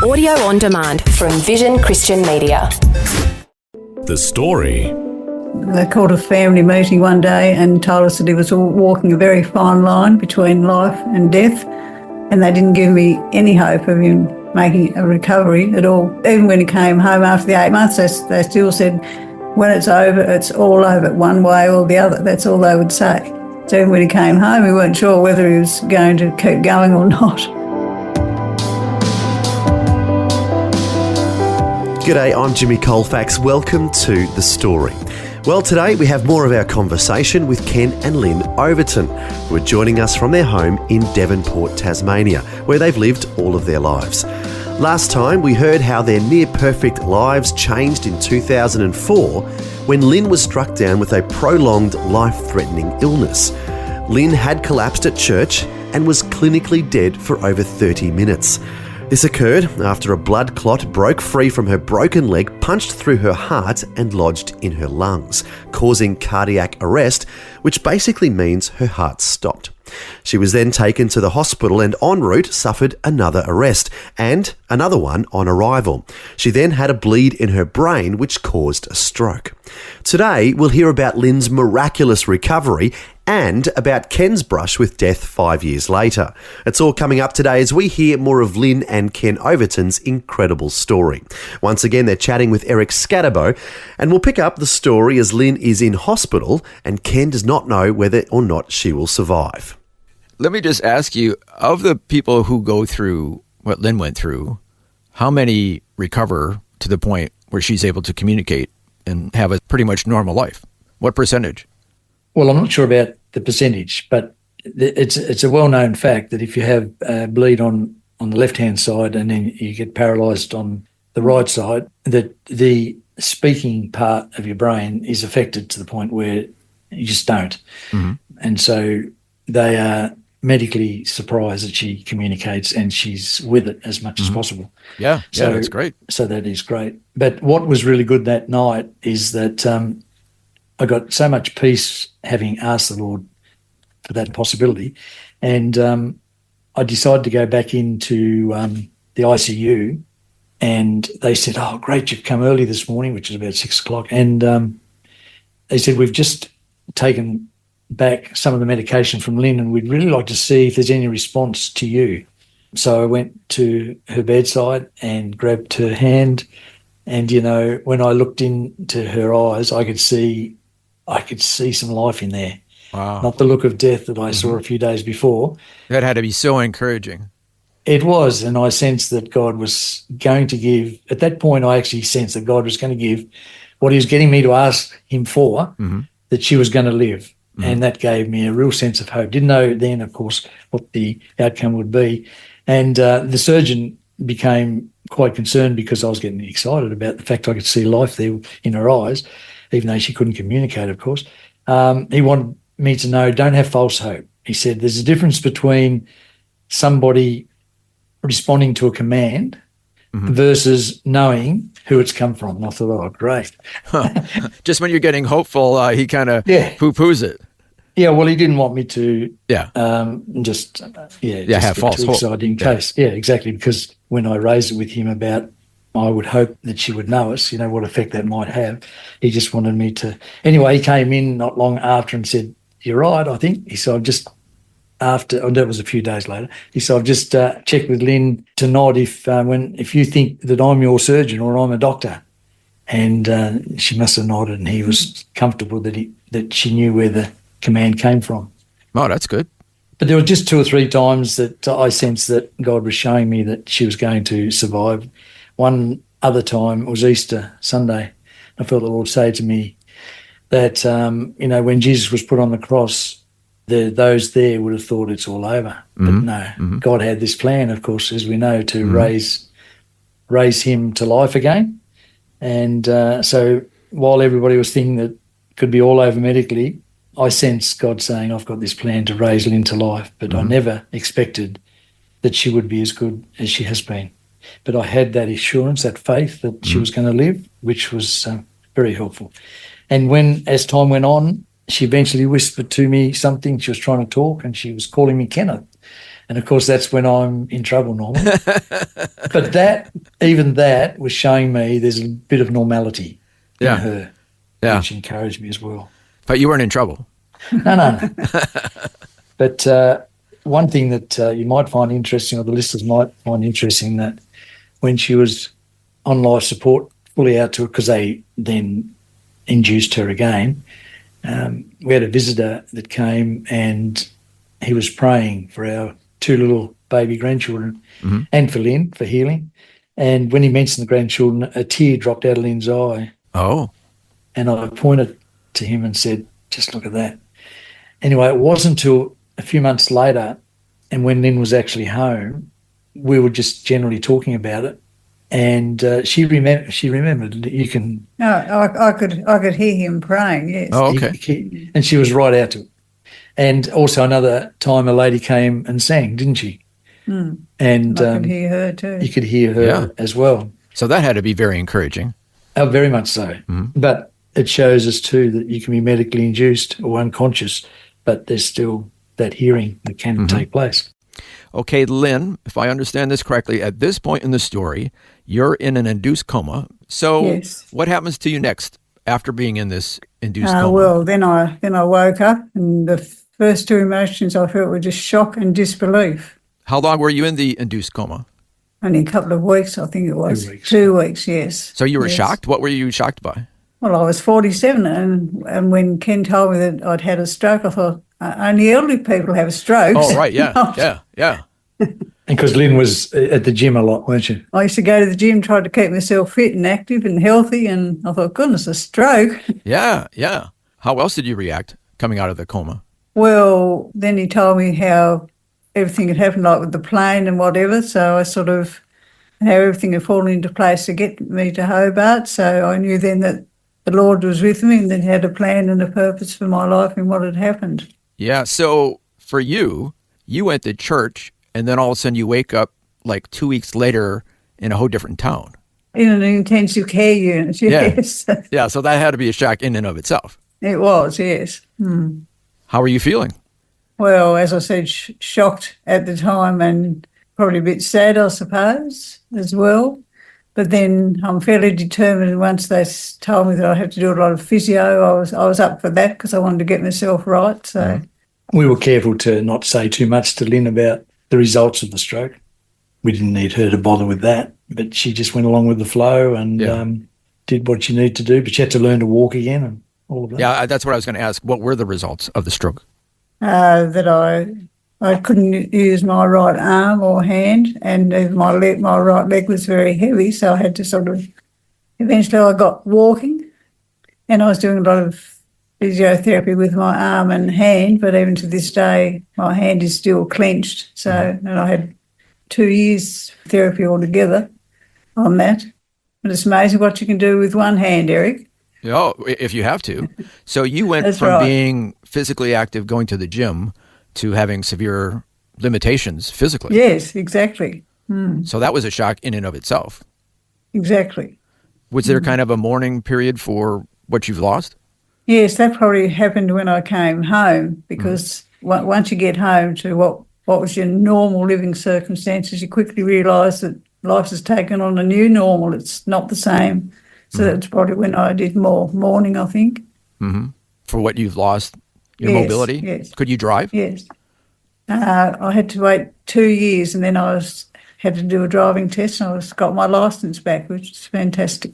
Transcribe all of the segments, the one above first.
Audio on demand from Vision Christian Media. The story. They called a family meeting one day and told us that he was walking a very fine line between life and death, and they didn't give me any hope of him making a recovery at all. Even when he came home after the 8 months, they still said, when it's over, it's all over, one way or the other. That's all they would say. So even when he came home, we weren't sure whether he was going to keep going or not. G'day, I'm Jimmy Colfax. Welcome to The Story. Well, today we have more of our conversation with Ken and Lyn Overton, who are joining us from their home in Devonport, Tasmania, where they've lived all of their lives. Last time we heard how their near-perfect lives changed in 2004 when Lyn was struck down with a prolonged life-threatening illness. Lyn had collapsed at church and was clinically dead for over 30 minutes. This occurred after a blood clot broke free from her broken leg, punched through her heart and lodged in her lungs, causing cardiac arrest, which basically means her heart stopped. She was then taken to the hospital and en route suffered another arrest and another one on arrival. She then had a bleed in her brain which caused a stroke. Today we'll hear about Lyn's miraculous recovery and about Ken's brush with death 5 years later. It's all coming up today as we hear more of Lyn and Ken Overton's incredible story. Once again, they're chatting with Eric Scatterbo, and we'll pick up the story as Lyn is in hospital and Ken does not know whether or not she will survive. Let me just ask you, of the people who go through what Lyn went through, how many recover to the point where she's able to communicate and have a pretty much normal life? What percentage? Well, I'm not sure about the percentage, but it's a well-known fact that if you have a bleed on the left-hand side and then you get paralysed on the right side, that the speaking part of your brain is affected to the point where you just don't. Mm-hmm. And so they are medically surprised that she communicates and she's with it as much as possible. Yeah, that's great. So that is great. But what was really good that night is that I got so much peace having asked the Lord for that possibility. And I decided to go back into the ICU, and they said, "Oh, great, you've come early this morning," which is about 6 o'clock. And they said, "We've just taken back some of the medication from Lyn, and we'd really like to see if there's any response to you." So I went to her bedside and grabbed her hand, and, you know, when I looked into her eyes, I could see some life in there. Wow. Not the look of death that I saw a few days before. That had to be so encouraging. It was, and I sensed that God was going to give, at that point I actually sensed that God was going to give what he was getting me to ask him for, that she was going to live. And that gave me a real sense of hope. Didn't know then, of course, what the outcome would be. And the surgeon became quite concerned because I was getting excited about the fact I could see life there in her eyes, even though she couldn't communicate, of course. He wanted me to know, don't have false hope. He said, there's a difference between somebody responding to a command versus knowing who it's come from. And I thought, oh, great. Just when you're getting hopeful, he kind of poo-poos it. Yeah, well, he didn't want me to have false hope. Excited in case. Yeah, exactly, because when I raised it with him about I would hope that she would know us, you know, what effect that might have. He just wanted me to. Anyway, he came in not long after and said, "You're right, I think." He said, "I've just that was a few days later. He said, "I've just checked with Lyn to nod if you think that I'm your surgeon or I'm a doctor." And she must have nodded, and he was comfortable that she knew where the command came from. Oh, that's good. But there were just 2 or 3 times that I sensed that God was showing me that she was going to survive. One other time was Easter Sunday. I felt the Lord say to me that, when Jesus was put on the cross, those there would have thought it's all over. But no, God had this plan, of course, as we know, to raise him to life again. And so while everybody was thinking that it could be all over medically, I sensed God saying, I've got this plan to raise Lyn to life, but I never expected that she would be as good as she has been. But I had that assurance, that faith that she was going to live, which was very helpful. And as time went on, she eventually whispered to me something. She was trying to talk and she was calling me Kenneth. And, of course, that's when I'm in trouble normally. But that even that was showing me there's a bit of normality in Yeah. her, Yeah. which encouraged me as well. But you weren't in trouble. No. But one thing that you might find interesting, or the listeners might find interesting, that when she was on life support, fully out to it, because they then induced her again, we had a visitor that came and he was praying for our 2 little baby grandchildren and for Lyn, for healing. And when he mentioned the grandchildren, a tear dropped out of Lyn's eye. Oh. And I pointed to him and said, just look at that. Anyway, it wasn't until a few months later, and when Lyn was actually home, we were just generally talking about it. And she remembered. You can. No, I could hear him praying. Yes. Oh, okay. And she was right out to it. And also another time, a lady came and sang, didn't she? Mm. And I could hear her too. you could hear her as well. So that had to be very encouraging. Oh, very much so. But it shows us too that you can be medically induced or unconscious, but there's still that hearing that can take place. Okay, Lyn, if I understand this correctly, at this point in the story, you're in an induced coma. So Yes. what happens to you next after being in this induced coma? Well, then I woke up, and the first 2 emotions I felt were just shock and disbelief. How long were you in the induced coma? Only a couple of weeks, I think it was. 2 weeks. 2 weeks, yes. So you were Yes. shocked? What were you shocked by? Well, I was 47, and when Ken told me that I'd had a stroke, I thought, only elderly people have strokes. Oh, right, yeah, yeah. And because Lyn was at the gym a lot, weren't you? I used to go to the gym, tried to keep myself fit and active and healthy, and I thought, goodness, a stroke. Yeah. How else did you react coming out of the coma? Well, then he told me how everything had happened, like with the plane and whatever, so I sort of, how everything had fallen into place to get me to Hobart, so I knew then that the Lord was with me and that he had a plan and a purpose for my life and what had happened. Yeah, so for you went to church, and then all of a sudden you wake up like 2 weeks later in a whole different town. In an intensive care unit, yes. Yeah, so that had to be a shock in and of itself. It was, yes. How are you feeling? Well, as I said, shocked at the time and probably a bit sad, I suppose, as well. But then I'm fairly determined. Once they told me that I had to do a lot of physio, I was up for that because I wanted to get myself right. So We were careful to not say too much to Lyn about the results of the stroke. We didn't need her to bother with that, but she just went along with the flow and did what she needed to do. But she had to learn to walk again and all of that. Yeah, that's what I was going to ask. What were the results of the stroke? that I couldn't use my right arm or hand, and my right leg was very heavy, so I had to sort of. Eventually, I got walking, and I was doing a lot of physiotherapy with my arm and hand. But even to this day, my hand is still clenched. So, and I had 2 years therapy altogether on that. But it's amazing what you can do with one hand, Eric. Oh, if you have to. So you went That's from right. being physically active, going to the gym, to having severe limitations physically. Yes, exactly. So that was a shock in and of itself. Exactly. Was there kind of a mourning period for what you've lost? Yes, that probably happened when I came home, because once you get home to what was your normal living circumstances, you quickly realise that life has taken on a new normal. It's not the same. So that's probably when I did more mourning, I think. For what you've lost, your Yes, mobility? yes. Could you drive? Yes. I had to wait 2 years, and then had to do a driving test, and got my licence back, which is fantastic.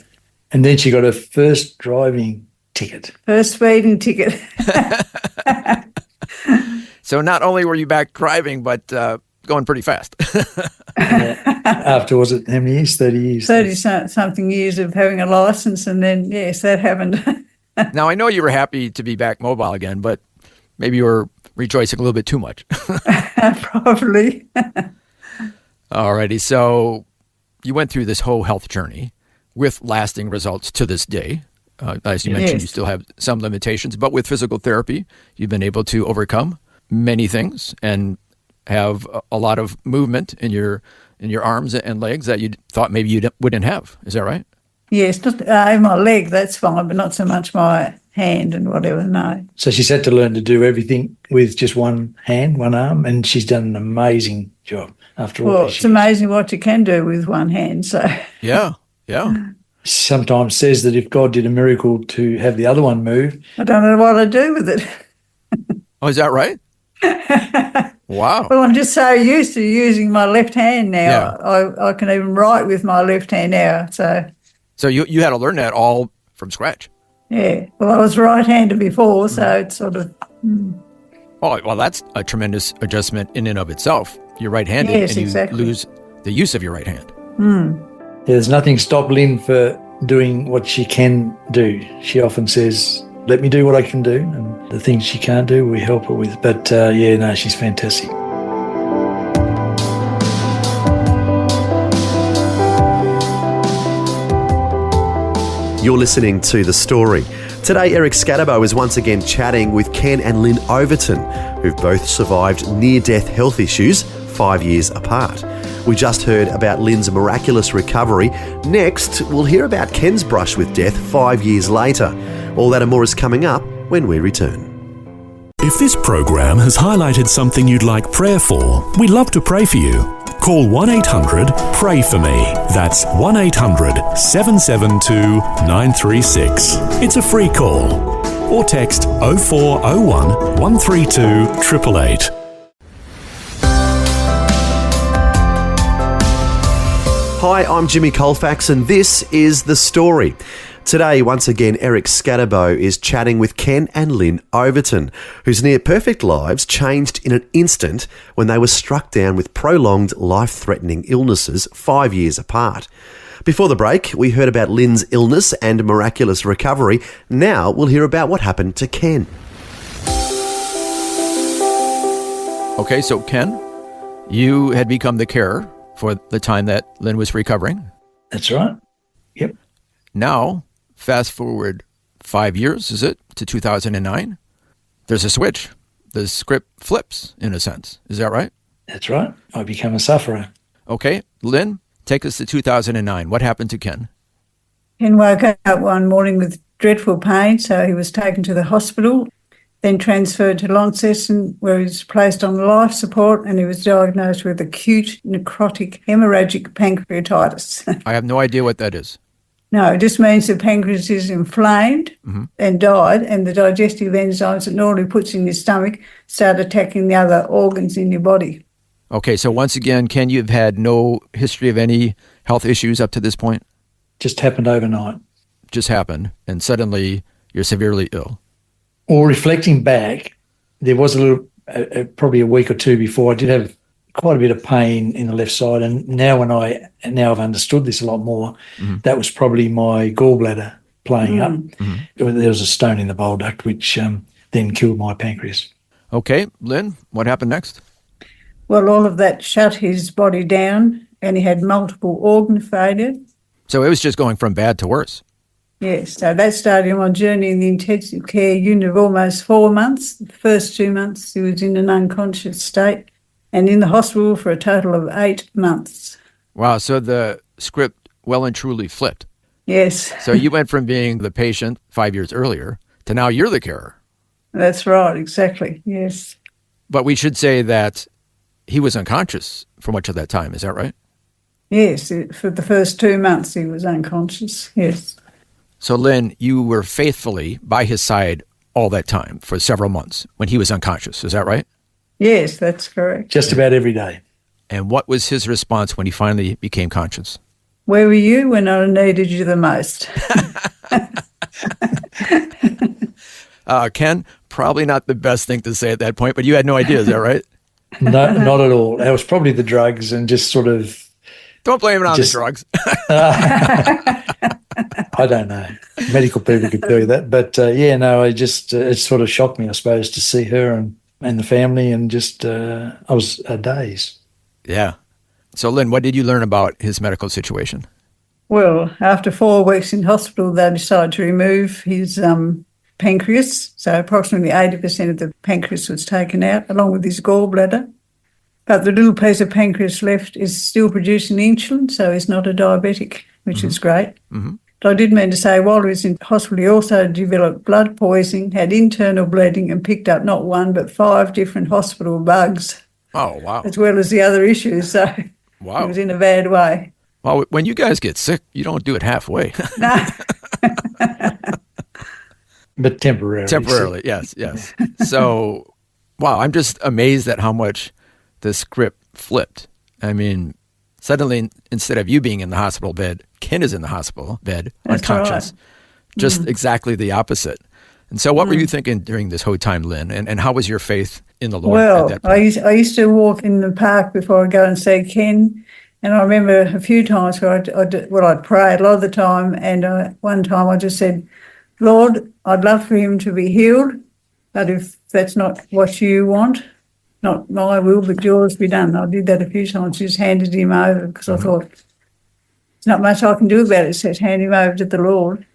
And then she got her first driving ticket. First speeding ticket. So not only were you back driving, but going pretty fast. After, was it how many years? 30 years. 30-something years of having a licence, and then, yes, that happened. Now, I know you were happy to be back mobile again, but maybe you were rejoicing a little bit too much. Probably. Alrighty, so you went through this whole health journey with lasting results to this day. As you mentioned, Yes. you still have some limitations, but with physical therapy, you've been able to overcome many things and have a lot of movement in your arms and legs that you thought maybe you wouldn't have. Is that right? Yes, not my leg, that's fine, but not so much my hand and whatever, no. So she's had to learn to do everything with just one hand, one arm, and she's done an amazing job after all Well, these it's years. amazing what you can do with one hand, so... Yeah. She sometimes says that if God did a miracle to have the other one move, I don't know what I'd do with it. Oh, is that right? Wow. Well, I'm just so used to using my left hand now. Yeah. I can even write with my left hand now, so... So you had to learn that all from scratch. Yeah, well, I was right-handed before, so it's sort of... Well, that's a tremendous adjustment in and of itself. You're right-handed, Yes, and you exactly. lose the use of your right hand. there's nothing stopped Lyn for doing what she can do. She often says, let me do what I can do, and the things she can't do, we help her with. But she's fantastic. You're listening to The Story. Today, Eric Scatterbo is once again chatting with Ken and Lyn Overton, who've both survived near-death health issues 5 years apart. We just heard about Lyn's miraculous recovery. Next, we'll hear about Ken's brush with death 5 years later. All that and more is coming up when we return. If this program has highlighted something you'd like prayer for, we'd love to pray for you. Call 1-800-PRAY-FOR-ME. That's 1-800-772-936. It's a free call. Or text 0401 132 888. Hi, I'm Jimmy Colfax and this is The Story. Today, once again, Eric Scatterbo is chatting with Ken and Lyn Overton, whose near-perfect lives changed in an instant when they were struck down with prolonged life-threatening illnesses 5 years apart. Before the break, we heard about Lyn's illness and miraculous recovery. Now we'll hear about what happened to Ken. Okay, so Ken, you had become the carer for the time that Lyn was recovering. That's right. Yep. Now, fast forward 5 years, is it, to 2009? There's a switch. The script flips, in a sense. Is that right? That's right. I become a sufferer. Okay, Lyn, take us to 2009. What happened to Ken? Ken woke up one morning with dreadful pain, so he was taken to the hospital, then transferred to Launceston, where he was placed on life support, and he was diagnosed with acute necrotic hemorrhagic pancreatitis. I have no idea what that is. No, it just means the pancreas is inflamed and died, and the digestive enzymes that normally puts in your stomach start attacking the other organs in your body. Okay, so once again, Ken, you've had no history of any health issues up to this point? Just happened overnight. Just happened, and suddenly you're severely ill. Well, reflecting back, there was probably a week or two before, I did have quite a bit of pain in the left side, and now I've understood this a lot more, that was probably my gallbladder playing up. There was a stone in the bile duct, which then killed my pancreas. Okay, Lyn, what happened next? Well, all of that shut his body down, and he had multiple organ failure. So it was just going from bad to worse. Yes, so that started him on journey in the intensive care unit of almost 4 months. The first 2 months he was in an unconscious state, and in the hospital for a total of 8 months. Wow, so the script well and truly flipped. Yes. So you went from being the patient 5 years earlier to now you're the carer. That's right, exactly, yes. But we should say that he was unconscious for much of that time, is that right? Yes, for the first 2 months he was unconscious, yes. So Lyn, you were faithfully by his side all that time for several months when he was unconscious, is that right? Yes, that's correct. Just about every day. And what was his response when he finally became conscious? Where were you when I needed you the most? Ken, probably not the best thing to say at that point, but you had no idea, is that right? No, not at all. It was probably the drugs and just sort of... Don't blame it on the drugs. I don't know. Medical people could tell you that. But it sort of shocked me, I suppose, to see her and the family, and just I was dazed. Yeah. So Lyn, what did you learn about his medical situation? Well, after 4 weeks in hospital, they decided to remove his pancreas. So approximately 80% of the pancreas was taken out, along with his gallbladder. But the little piece of pancreas left is still producing insulin, so he's not a diabetic, which is great. I did mean to say, while he was in hospital, he also developed blood poisoning, had internal bleeding, and picked up not one but 5 different hospital bugs, Oh, wow. as well as the other issues. So Wow. he was in a bad way. Well, when you guys get sick, you don't do it halfway. No. But temporarily. Temporarily, yes. So, wow, I'm just amazed at how much the script flipped. I mean, suddenly, instead of you being in the hospital bed, Ken is in the hospital bed, That's unconscious. right. Just exactly the opposite. And so what were you thinking during this whole time, Lyn? And how was your faith in the Lord Well, at that point? I used to walk in the park before I go and see Ken, and I remember a few times where I'd pray a lot of the time, and one time I just said, Lord, I'd love for him to be healed, but if that's not what you want, not my will, but yours be done. I did that a few times, just handed him over because I thought, there's not much I can do about it except hand him over to the Lord.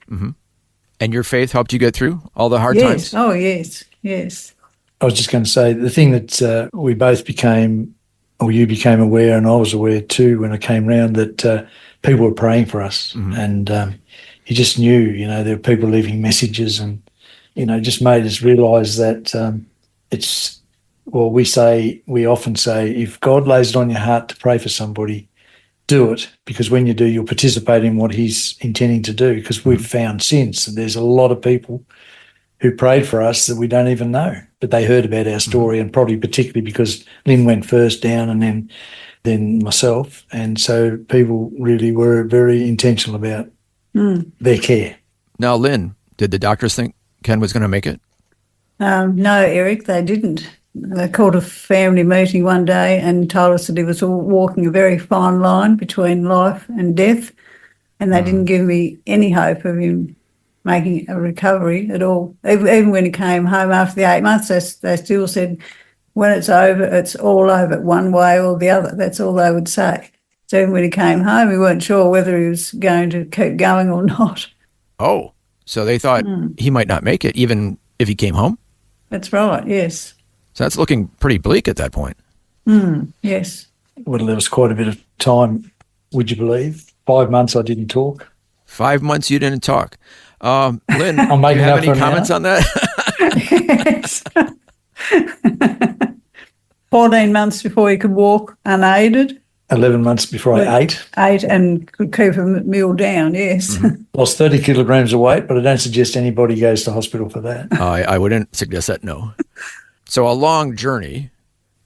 And your faith helped you get through all the hard Yes, times? oh yes, yes. I was just going to say, the thing that we both became, or you became aware, and I was aware too when I came round, that people were praying for us. And you just knew, there were people leaving messages, and, just made us realise that we often say, if God lays it on your heart to pray for somebody, do it, because when you do, you'll participate in what he's intending to do, because we've found since that there's a lot of people who prayed for us that we don't even know, but they heard about our story, and probably particularly because Lyn went first down and then myself. And so people really were very intentional about their care. Now, Lyn, did the doctors think Ken was going to make it? No, Eric, they didn't. They called a family meeting one day and told us that he was walking a very fine line between life and death, and they didn't give me any hope of him making a recovery at all. Even when he came home after the 8 months, they still said, when it's over, it's all over, one way or the other. That's all they would say. So even when he came home, we weren't sure whether he was going to keep going or not. Oh, so they thought he might not make it, even if he came home? That's right, yes. So that's looking pretty bleak at that point. Yes. Well, there was quite a bit of time, would you believe? 5 months I didn't talk. 5 months you didn't talk. Lyn, I'm do making you have up any for comments now. on that? Yes. 14 months before he could walk unaided. 11 months before I ate. And could keep a meal down, yes. Lost 30 kilograms of weight, but I don't suggest anybody goes to hospital for that. I wouldn't suggest that, no. So a long journey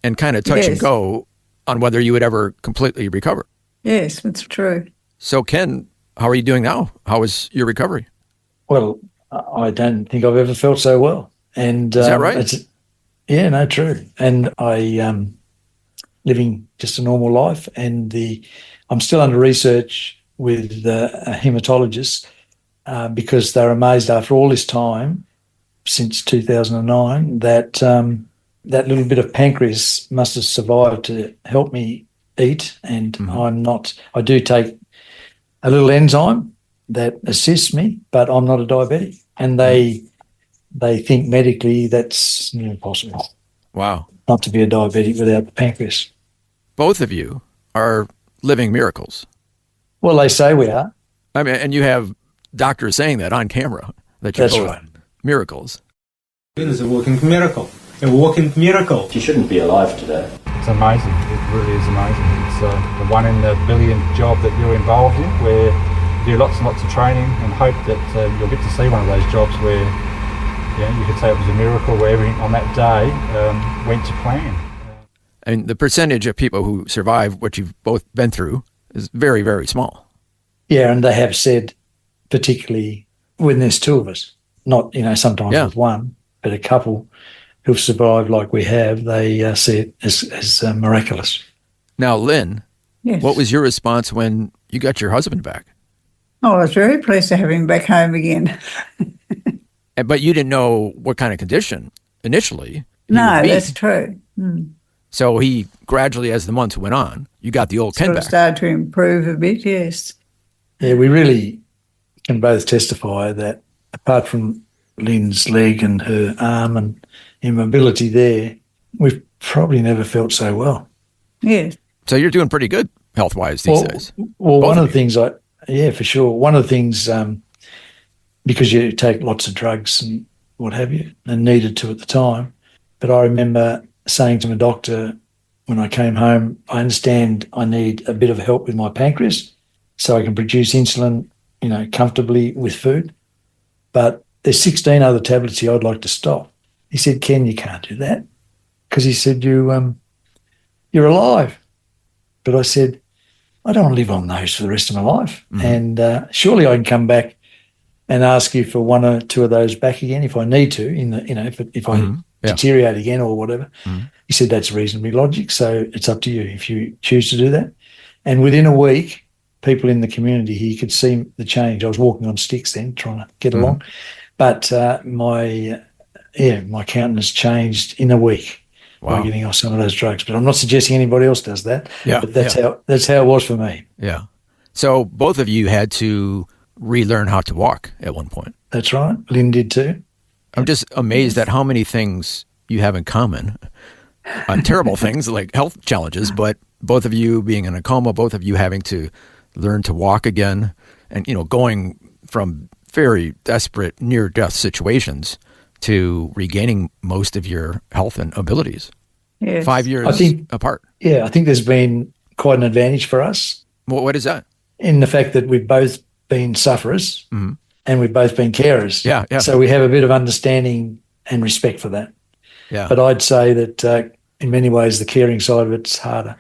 and kind of touch and Yes. go on whether you would ever completely recover. Yes, that's true. So, Ken, how are you doing now? How was your recovery? Well, I don't think I've ever felt so well. And Is that right? Yeah, no, true. And I living just a normal life, and I'm still under research with a hematologist because they're amazed after all this time, since 2009, that that little bit of pancreas must have survived to help me eat. And I do take a little enzyme that assists me, but I'm not a diabetic. And they think medically that's impossible. Wow. Not to be a diabetic without the pancreas. Both of you are living miracles. Well, they say we are. I mean, and you have doctors saying that on camera, that you're That's both right. miracles. It is a walking miracle. A walking miracle. You shouldn't be alive today. It's amazing. It really is amazing. It's the 1 in a billion job that you're involved in, where you do lots and lots of training and hope that you'll get to see one of those jobs where you could say it was a miracle, where everything on that day went to plan. And the percentage of people who survive what you've both been through is very, very small. Yeah, and they have said, particularly when there's 2 of us, not, sometimes with 1, but a couple who've survived like we have, they see it as miraculous. Now, Lyn, Yes. what was your response when you got your husband back? Oh, I was very pleased to have him back home again. But you didn't know what kind of condition initially. he No, would be. that's true. So he gradually, as the months went on, you got the old Ken Sort of back. started to improve a bit, yes. Yeah, we really can both testify that apart from Lyn's leg and her arm and immobility there, we've probably never felt so well. Yes. So you're doing pretty good health-wise these days. Well, Both one of of the things Yeah, for sure. One of the things, because you take lots of drugs and what have you, and needed to at the time, but I remember saying to my doctor when I came home, I understand I need a bit of help with my pancreas so I can produce insulin, comfortably with food, but there's 16 other tablets here I'd like to stop. He said, Ken, you can't do that, because he said, you're alive. But I said, I don't want to live on those for the rest of my life. And surely I can come back and ask you for one or two of those back again if I need to, if I deteriorate again or whatever. He said, that's reasonably logic, so it's up to you if you choose to do that. And within a week, people in the community here could see the change. I was walking on sticks then, trying to get along. But my countenance changed in a week. Wow. By getting off some of those drugs. But I'm not suggesting anybody else does that. Yeah, but that's how it was for me. Yeah. So both of you had to relearn how to walk at one point. That's right. Lyn did too. I'm just amazed at how many things you have in common. Terrible things like health challenges, but both of you being in a coma, both of you having to learn to walk again, and going from very desperate near-death situations to regaining most of your health and abilities. Yes. 5 years apart. Yeah, I think there's been quite an advantage for us. What is that? In the fact that we've both been sufferers and we've both been carers. Yeah. So we have a bit of understanding and respect for that. Yeah. But I'd say that in many ways the caring side of it's harder.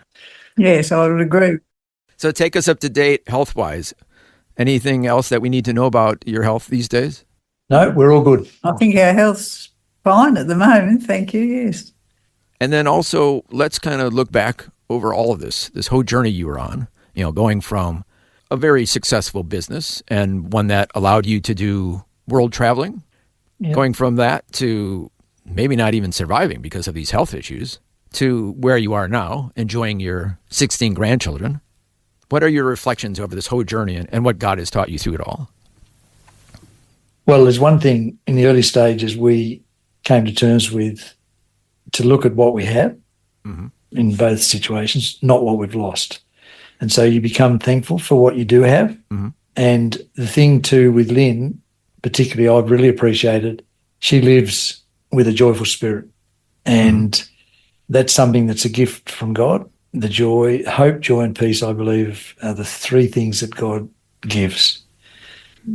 Yes, I would agree. So take us up to date health-wise. Anything else that we need to know about your health these days? No, we're all good. I think our health's fine at the moment, thank you, yes. And then also, let's kind of look back over all of this whole journey you were on, going from a very successful business and one that allowed you to do world traveling, going from that to maybe not even surviving because of these health issues, to where you are now, enjoying your 16 grandchildren. What are your reflections over this whole journey and what God has taught you through it all? Well, there's one thing in the early stages we came to terms with, to look at what we have in both situations, not what we've lost. And so you become thankful for what you do have. And the thing too with Lyn, particularly I've really appreciated, she lives with a joyful spirit. And that's something that's a gift from God. The joy, hope, joy and peace, I believe, are the three things that God gives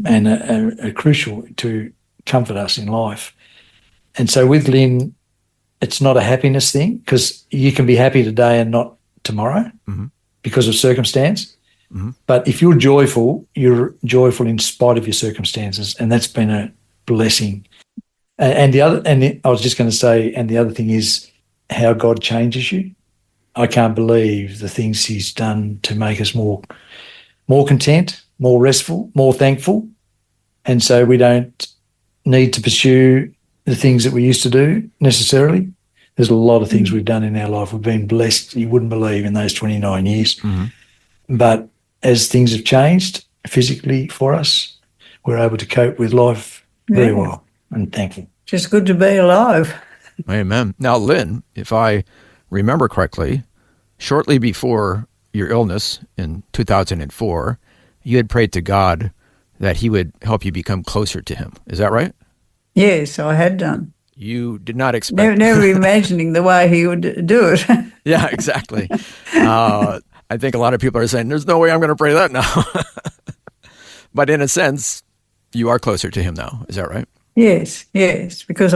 and are crucial to comfort us in life. And so with Lyn, it's not a happiness thing, because you can be happy today and not tomorrow because of circumstance. But if you're joyful in spite of your circumstances, and that's been a blessing. And the other thing is how God changes you. I can't believe the things he's done to make us more content, more restful, more thankful. And so we don't need to pursue the things that we used to do necessarily. There's a lot of things we've done in our life. We've been blessed, you wouldn't believe, in those 29 years. But as things have changed physically for us, we're able to cope with life very well and thankful. Just good to be alive. Amen. Now, Lyn, if I remember correctly, shortly before your illness in 2004, you had prayed to God that he would help you become closer to him. Is that right? Yes, I had done. You did not expect... Never imagining the way he would do it. Yeah, exactly. I think a lot of people are saying, there's no way I'm going to pray that now. But in a sense, you are closer to him now. Is that right? Yes, because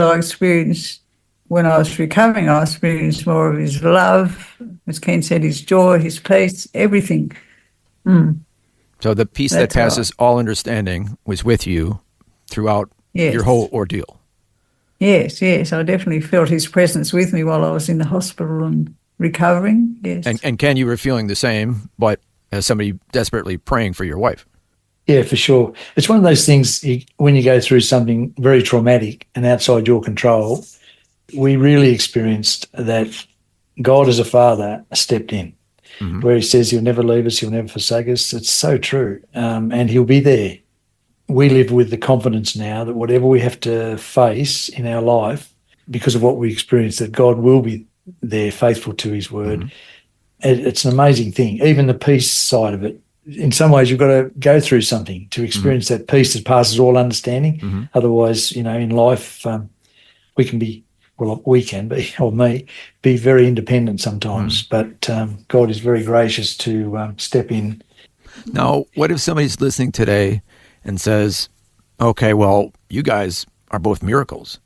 when I was recovering, I experienced more of his love, as Ken said, his joy, his peace, everything. So the peace that passes all understanding was with you throughout your whole ordeal. Yes, I definitely felt his presence with me while I was in the hospital and recovering, yes. And Ken, you were feeling the same, but as somebody desperately praying for your wife. Yeah, for sure. It's one of those things, when you go through something very traumatic and outside your control, we really experienced that God as a father stepped in, where he says he'll never leave us, he'll never forsake us. It's so true, and he'll be there. We live with the confidence now that whatever we have to face in our life, because of what we experience, that God will be there, faithful to his word. It's an amazing thing. Even the peace side of it in some ways you've got to go through something to experience that peace that passes all understanding. Otherwise, in life we can be, or me, be very independent sometimes. But God is very gracious to step in. Now, what if somebody's listening today and says, okay, well, you guys are both miracles.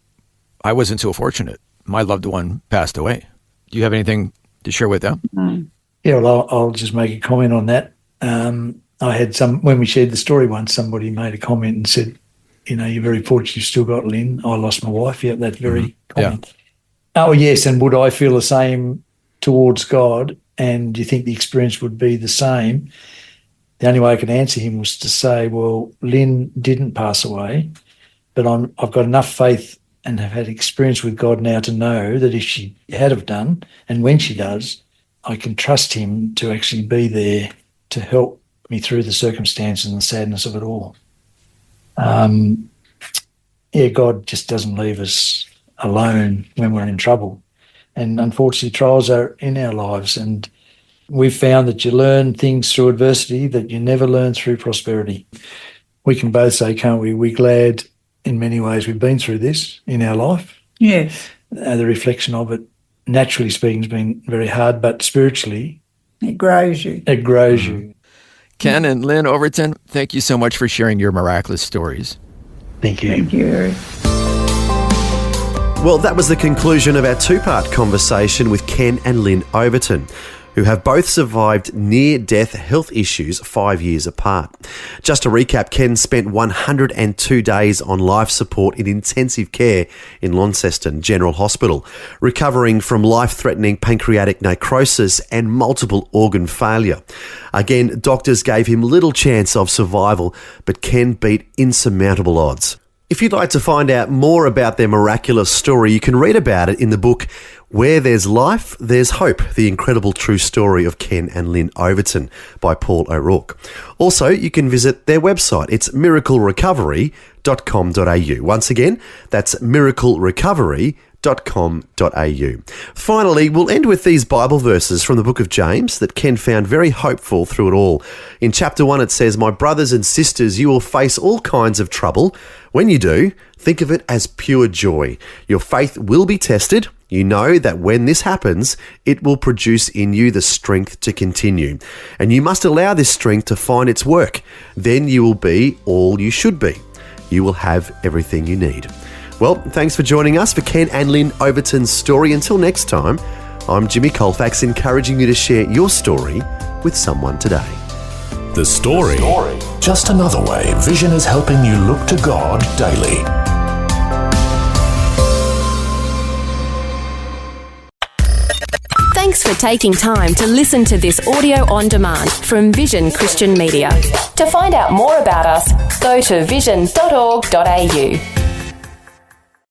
I wasn't so fortunate. My loved one passed away. Do you have anything to share with them? Yeah, well, I'll just make a comment on that. I had when we shared the story once, somebody made a comment and said, you're very fortunate you've still got Lyn. I lost my wife. Yeah, that very comment. Yeah. Oh, yes, and would I feel the same towards God? And do you think the experience would be the same? The only way I could answer him was to say, well, Lyn didn't pass away, but I've got enough faith and have had experience with God now to know that if she had have done, and when she does, I can trust him to actually be there to help me through the circumstances and the sadness of it all. God just doesn't leave us alone when we're in trouble. And unfortunately, trials are in our lives, and we've found that you learn things through adversity that you never learn through prosperity. We can both say, can't we, we're glad in many ways we've been through this in our life. Yes. The reflection of it, naturally speaking, has been very hard, but spiritually, it grows you. It grows you. Ken and Lyn Overton, thank you so much for sharing your miraculous stories. Thank you. Thank you, Eric. Well, that was the conclusion of our two-part conversation with Ken and Lyn Overton, who have both survived near-death health issues 5 years apart. Just to recap, Ken spent 102 days on life support in intensive care in Launceston General Hospital, recovering from life-threatening pancreatic necrosis and multiple organ failure. Again, doctors gave him little chance of survival, but Ken beat insurmountable odds. If you'd like to find out more about their miraculous story, you can read about it in the book Where There's Life, There's Hope, The Incredible True Story of Ken and Lyn Overton by Paul O'Rourke. Also, you can visit their website. It's miraculously.com.au. Once again, that's miraculously.com.au. Finally, we'll end with these Bible verses from the book of James that Ken found very hopeful through it all. In chapter 1, it says, "My brothers and sisters, you will face all kinds of trouble. When you do, think of it as pure joy. Your faith will be tested. You know that when this happens, it will produce in you the strength to continue. And you must allow this strength to find its work. Then you will be all you should be. You will have everything you need." Well, thanks for joining us for Ken and Lyn Overton's story. Until next time, I'm Jimmy Colfax, encouraging you to share your story with someone today. The story. Just another way Vision is helping you look to God daily. Thanks for taking time to listen to this audio on demand from Vision Christian Media. To find out more about us, go to vision.org.au.